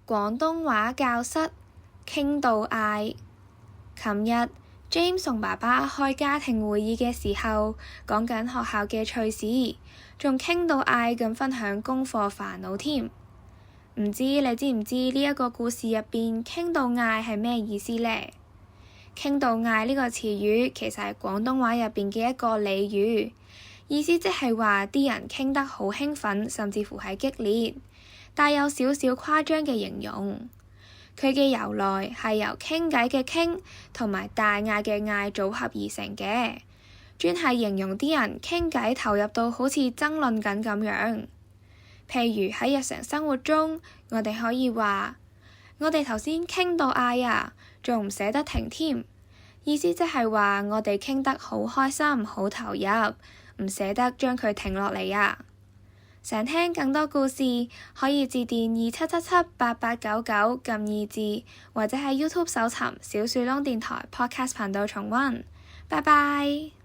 廣東話教室傾到嗌。琴日 James 同爸爸開家庭會議嘅時候，講緊學校嘅趣事，仲傾到嗌咁分享功課煩惱添。唔知你知唔知呢一個故事入邊傾到嗌係咩意思呢？傾到嗌呢個詞語其實係廣東話入邊嘅一個俚語，意思即係話啲人傾得好興奮，甚至乎係激烈，帶有少少誇張嘅形容。佢嘅由來係由傾偈嘅傾同埋大嗌嘅嗌組合而成嘅，專係形容啲人傾偈投入到好似爭論緊咁樣。譬如喺日常生活中，我哋可以話：我哋頭先傾到嗌啊，仲唔捨得停添。意思即係話我哋傾得好開心，好投入，唔捨得將佢停落嚟啊！想聽更多故事，可以致電27778899撳2字，或者喺 YouTube 搜尋小樹窿電台 Podcast 頻道重溫。拜拜。